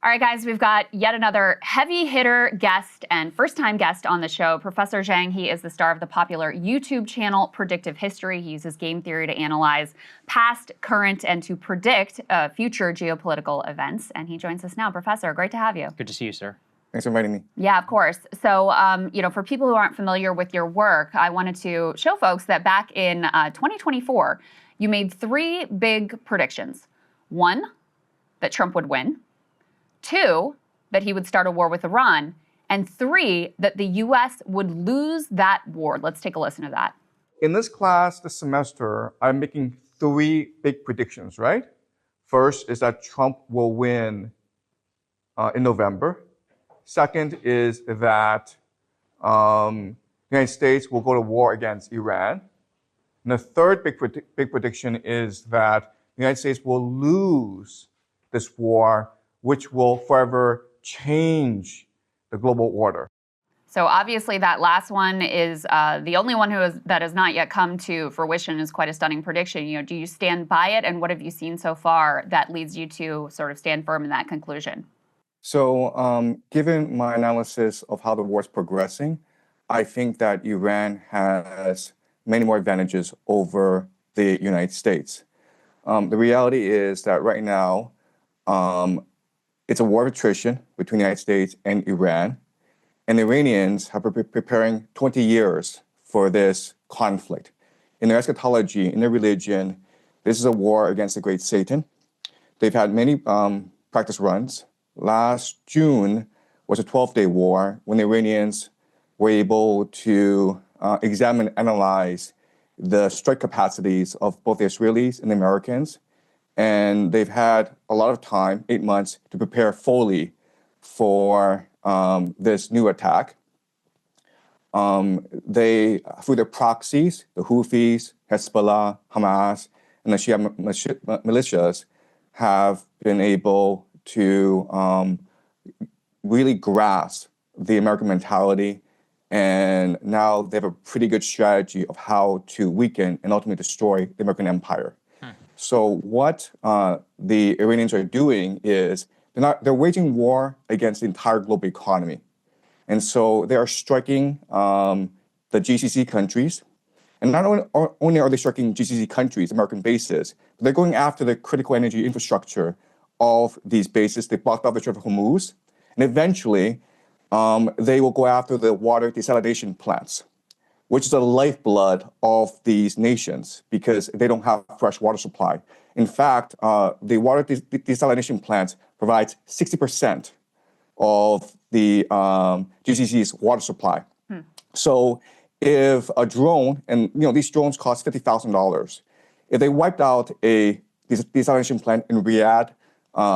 All right, guys, we've got yet another heavy hitter guest and first-time guest on the show. Professor Jiang, he is the star of the popular YouTube channel Predictive History. He uses game theory to analyze past, current, and to predict future geopolitical events. And he joins us now. Professor, great to have you. Good to see you, sir. Thanks for inviting me. Yeah, of course. So, for people who aren't familiar with your work, I wanted to show folks that back in 2024, you made three big predictions. One, that Trump would win. Two, that he would start a war with Iran. And three, that the U.S. would lose that war. Let's take a listen to that. In this class this semester, I'm making three big predictions, right? First is that Trump will win in November. Second is that the United States will go to war against Iran. And the third big prediction is that the United States will lose this war, which will forever change the global order. So obviously that last one is the only one that has not yet come to fruition. Is quite a stunning prediction. Do you stand by it, and what have you seen so far that leads you to sort of stand firm in that conclusion? So given my analysis of how the war is progressing, I think that Iran has many more advantages over the United States. The reality is that right now, it's a war of attrition between the United States and Iran. And the Iranians have been preparing 20 years for this conflict. In their eschatology, in their religion, this is a war against the great Satan. They've had many practice runs. Last June was a 12-day war when the Iranians were able to examine and analyze the strike capacities of both the Israelis and the Americans. And they've had a lot of time, 8 months, to prepare fully for this new attack. They, through their proxies, the Houthis, Hezbollah, Hamas, and the Shia militias, have been able to really grasp the American mentality. And now they have a pretty good strategy of how to weaken and ultimately destroy the American empire. So what the Iranians are doing is they're waging war against the entire global economy. And so they are striking the GCC countries. And not only are they striking GCC countries, American bases, but they're going after the critical energy infrastructure of these bases. They blocked off the Strait of Hormuz. And eventually, they will go after the water desalination plants, which is the lifeblood of these nations because they don't have fresh water supply. In fact, the water desalination plants provides 60% of the GCC's water supply. So if a drone, and these drones cost $50,000, if they wiped out a desalination plant in Riyadh,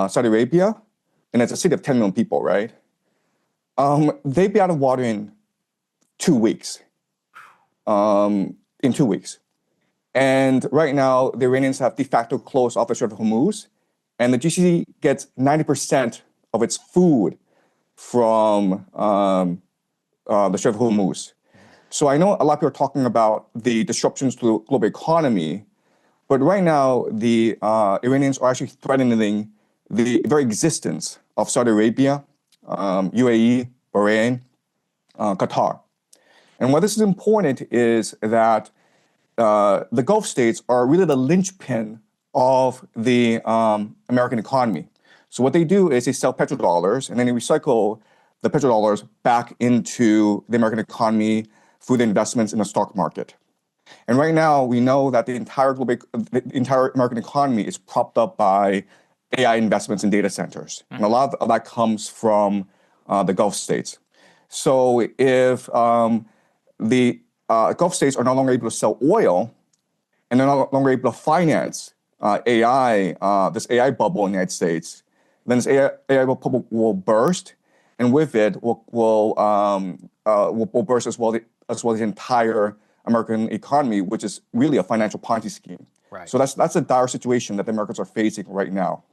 Saudi Arabia, and it's a city of 10 million people, right? They'd be out of water in 2 weeks. In 2 weeks. And right now, the Iranians have de facto closed off the Strait of Hormuz, and the GCC gets 90% of its food from the Strait of Hormuz. So I know a lot of people are talking about the disruptions to the global economy, but right now, the Iranians are actually threatening the very existence of Saudi Arabia, UAE, Bahrain, Qatar. And why this is important is that the Gulf states are really the linchpin of the American economy. So what they do is they sell petrodollars and then they recycle the petrodollars back into the American economy through the investments in the stock market. And right now, we know that the entire American economy is propped up by AI investments in data centers. And a lot of that comes from the Gulf states. So if the Gulf states are no longer able to sell oil, and they're no longer able to finance AI, this AI bubble in the United States, then this AI bubble will burst, and with it will burst as well the entire American economy, which is really a financial Ponzi scheme. Right. So that's a dire situation that the Americans are facing right now.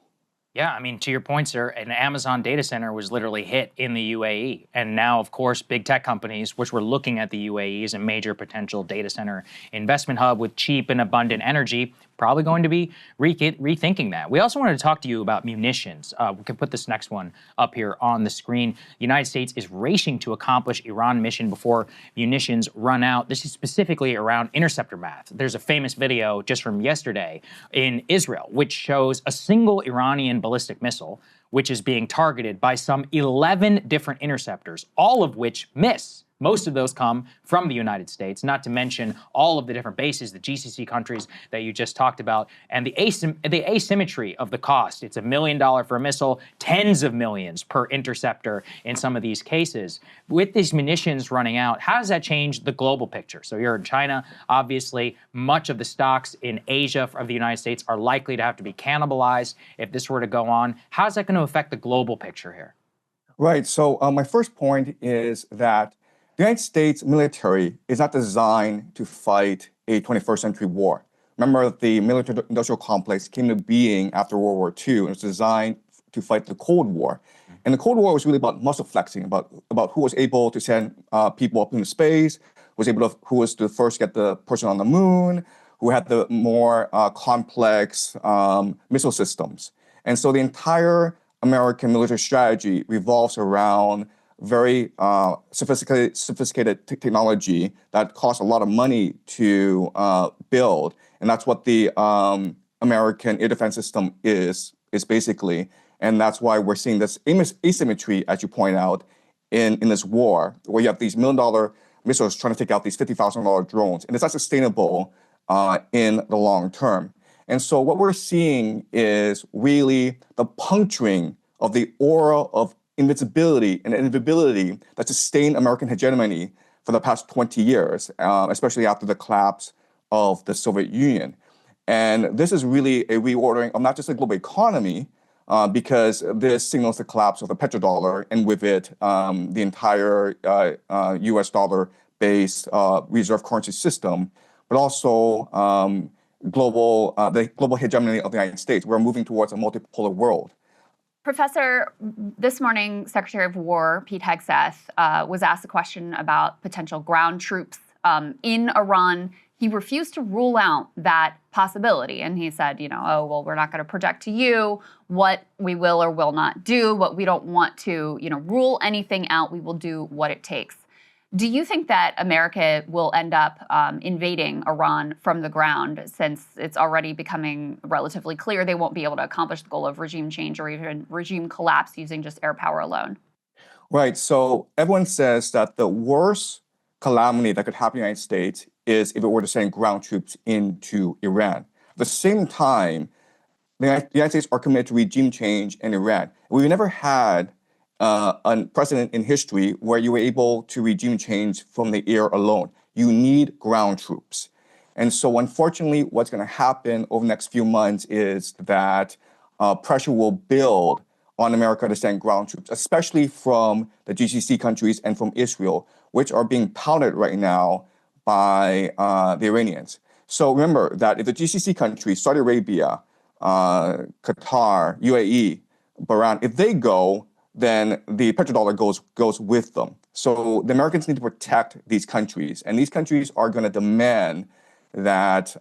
Yeah, I mean, to your point, sir, an Amazon data center was literally hit in the UAE. And now, of course, big tech companies, which were looking at the UAE as a major potential data center investment hub with cheap and abundant energy, probably going to be rethinking that. We also wanted to talk to you about munitions. We can put this next one up here on the screen. The United States is racing to accomplish Iran mission before munitions run out. This is specifically around interceptor math. There's a famous video just from yesterday in Israel, which shows a single Iranian ballistic missile, which is being targeted by some 11 different interceptors, all of which miss. Most of those come from the United States, not to mention all of the different bases, the GCC countries that you just talked about, and the asymmetry of the cost. It's $1 million for a missile, tens of millions per interceptor in some of these cases. With these munitions running out, how does that change the global picture? So you're in China, obviously, much of the stocks in Asia of the United States are likely to have to be cannibalized if this were to go on. How is that going to affect the global picture here? Right. So my first point is that the United States military is not designed to fight a 21st century war. Remember, the military-industrial complex came to being after World War II, and it was designed to fight the Cold War. And the Cold War was really about muscle flexing, about who was able to send people up into space, who was the first to get the person on the moon, who had the more complex missile systems. And so the entire American military strategy revolves around very sophisticated technology that costs a lot of money to build, and that's what the American air defense system is basically, and that's why we're seeing this asymmetry, as you point out, in this war, where you have these $1 million missiles trying to take out these $50,000 drones, and it's not sustainable in the long term. And so what we're seeing is really the puncturing of the aura of invincibility and invisibility that sustained American hegemony for the past 20 years, especially after the collapse of the Soviet Union. And this is really a reordering of not just the global economy, because this signals the collapse of the petrodollar, and with it, the entire US dollar-based reserve currency system, but also the global hegemony of the United States. We're moving towards a multipolar world. Professor, this morning, Secretary of War Pete Hegseth was asked a question about potential ground troops in Iran. He refused to rule out that possibility. And he said, oh, well, we're not going to project to you what we will or will not do, but we don't want to, rule anything out. We will do what it takes. Do you think that America will end up invading Iran from the ground, since it's already becoming relatively clear they won't be able to accomplish the goal of regime change or even regime collapse using just air power alone? Right. So everyone says that the worst calamity that could happen in the United States is if it were to send ground troops into Iran. At the same time, the United States are committed to regime change in Iran. We've never had a precedent in history where you were able to regime change from the air alone. You need ground troops. And so unfortunately, what's going to happen over the next few months is that pressure will build on America to send ground troops, especially from the GCC countries and from Israel, which are being pouted right now by the Iranians. So remember that if the GCC countries, Saudi Arabia, Qatar, UAE, Bahrain, if they go, then the petrodollar goes with them. So the Americans need to protect these countries, and these countries are going to demand that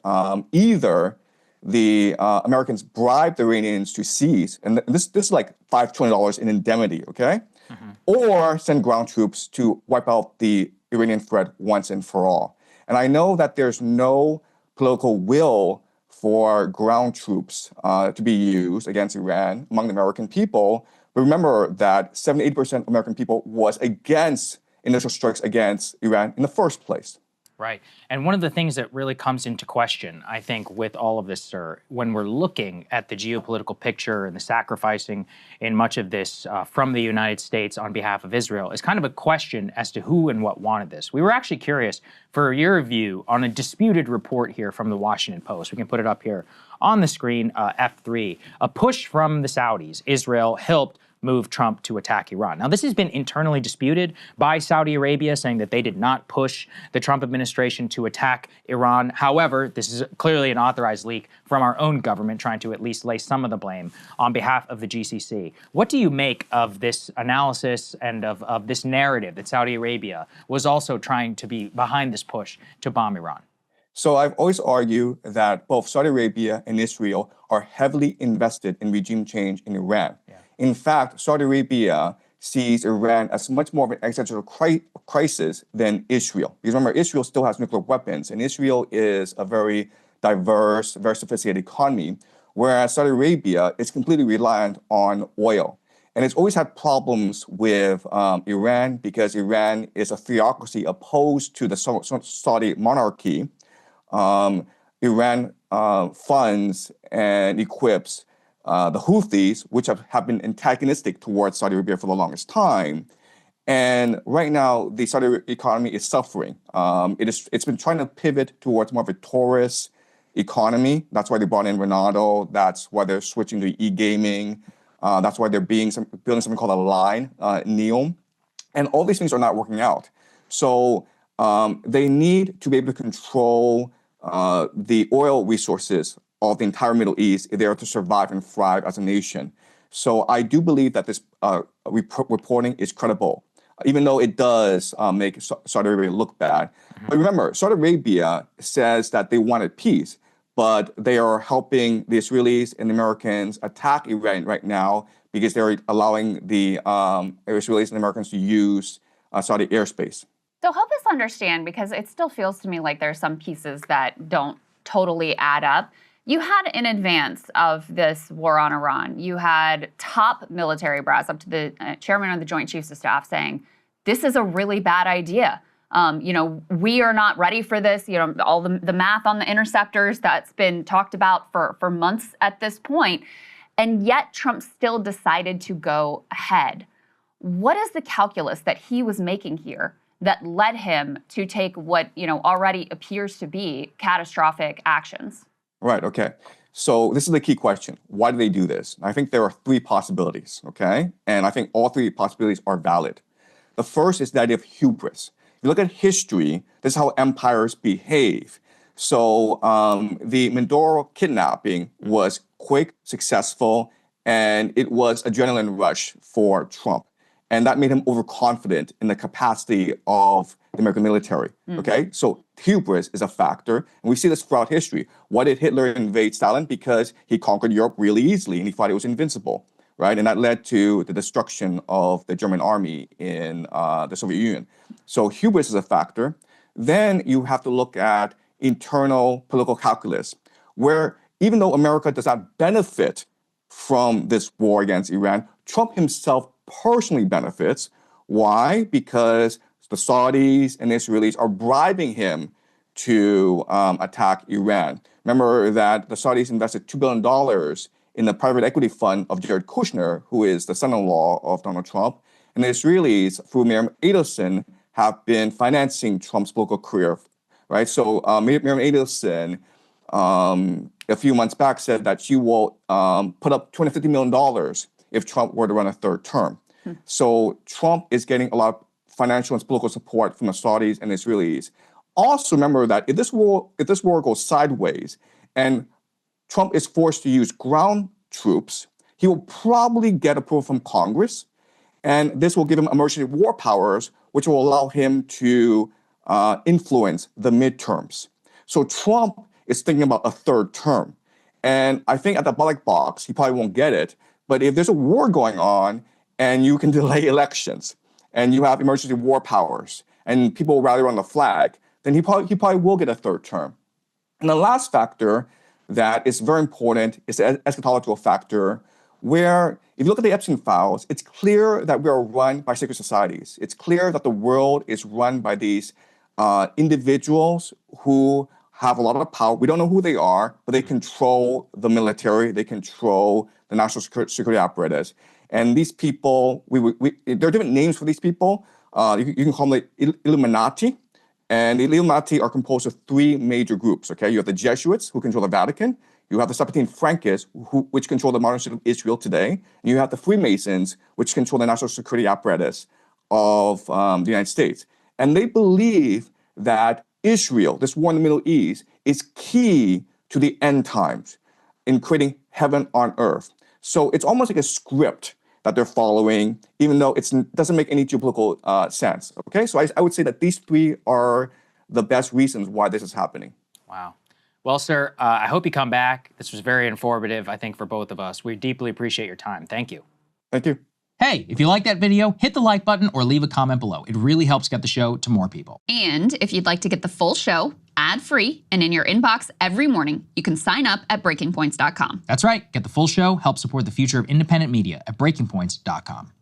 either the Americans bribe the Iranians to cease, and this is like $5 trillion in indemnity, okay? Mm-hmm. Or send ground troops to wipe out the Iranian threat once and for all. And I know that there's no political will for ground troops to be used against Iran among the American people. But remember that 78% of American people was against initial strikes against Iran in the first place. Right. And one of the things that really comes into question, I think, with all of this, sir, when we're looking at the geopolitical picture and the sacrificing in much of this from the United States on behalf of Israel, is kind of a question as to who and what wanted this. We were actually curious for your view on a disputed report here from the Washington Post. We can put it up here on the screen, F3. A push from the Saudis. Israel helped move Trump to attack Iran. Now, this has been internally disputed by Saudi Arabia, saying that they did not push the Trump administration to attack Iran. However, this is clearly an authorized leak from our own government, trying to at least lay some of the blame on behalf of the GCC. What do you make of this analysis and of this narrative that Saudi Arabia was also trying to be behind this push to bomb Iran? So I've always argued that both Saudi Arabia and Israel are heavily invested in regime change in Iran. Yeah. In fact, Saudi Arabia sees Iran as much more of an existential crisis than Israel. Because remember, Israel still has nuclear weapons, and Israel is a very diverse, very sophisticated economy, whereas Saudi Arabia is completely reliant on oil. And it's always had problems with Iran because Iran is a theocracy opposed to the Saudi monarchy. Iran funds and equips the Houthis, which have been antagonistic towards Saudi Arabia for the longest time. And right now, the Saudi economy is suffering. It's been trying to pivot towards more of a tourist economy. That's why they brought in Ronaldo. That's why they're switching to e-gaming. That's why they're building something called a line, NEOM. And all these things are not working out. So they need to be able to control the oil resources of the entire Middle East if they are to survive and thrive as a nation. So I do believe that this reporting is credible, even though it does make Saudi Arabia look bad. But remember, Saudi Arabia says that they wanted peace, but they are helping the Israelis and the Americans attack Iran right now because they're allowing the Israelis and Americans to use Saudi airspace. So help us understand, because it still feels to me like there's some pieces that don't totally add up. You had, in advance of this war on Iran, you had top military brass, up to the chairman of the Joint Chiefs of Staff, saying, this is a really bad idea. We are not ready for this. All the math on the interceptors that's been talked about for months at this point. And yet Trump still decided to go ahead. What is the calculus that he was making here that led him to take what already appears to be catastrophic actions? Right, okay. So this is the key question. Why do they do this? I think there are three possibilities, okay? And I think all three possibilities are valid. The first is the idea of hubris. If you look at history, this is how empires behave. So the Mindoro kidnapping was quick, successful, and it was adrenaline rush for Trump. And that made him overconfident in the capacity of the American military. Okay, so hubris is a factor, and we see this throughout history. Why did Hitler invade Stalin? Because he conquered Europe really easily, and he thought it was invincible, right? And that led to the destruction of the German army in the Soviet Union. So hubris is a factor. Then you have to look at internal political calculus, where even though America does not benefit from this war against Iran, Trump himself personally benefits. Why? Because the Saudis and the Israelis are bribing him to attack Iran. Remember that the Saudis invested $2 billion in the private equity fund of Jared Kushner, who is the son-in-law of Donald Trump. And the Israelis, through Miriam Adelson, have been financing Trump's political career, right? So Miriam Adelson, a few months back, said that she will put up $250 million if Trump were to run a third term. So Trump is getting a lot of financial and political support from the Saudis and Israelis. Also remember that if this war goes sideways and Trump is forced to use ground troops, he will probably get approval from Congress, and this will give him emergency war powers, which will allow him to influence the midterms. So Trump is thinking about a third term. And I think at the ballot box, he probably won't get it. But if there's a war going on and you can delay elections and you have emergency war powers and people rally around the flag, then he probably will get a third term. And the last factor that is very important is the eschatological factor, where if you look at the Epstein files, it's clear that we are run by secret societies. It's clear that the world is run by these individuals who have a lot of power. We don't know who they are, but they control the military. They control the national security apparatus. And these people, there are different names for these people. You can call them the Illuminati. And the Illuminati are composed of three major groups, okay? You have the Jesuits, who control the Vatican. You have the Septine Frankists, which control the modern state of Israel today. And you have the Freemasons, which control the national security apparatus of the United States. And they believe that Israel, this war in the Middle East, is key to the end times in creating heaven on earth. So it's almost like a script that they're following, even though it doesn't make any geopolitical sense. Okay, so I would say that these three are the best reasons why this is happening. Wow. Well, sir, I hope you come back. This was very informative, I think, for both of us. We deeply appreciate your time. Thank you. Thank you. Hey, if you like that video, hit the like button or leave a comment below. It really helps get the show to more people. And if you'd like to get the full show ad-free and in your inbox every morning, you can sign up at breakingpoints.com. That's right. Get the full show, help support the future of independent media at breakingpoints.com.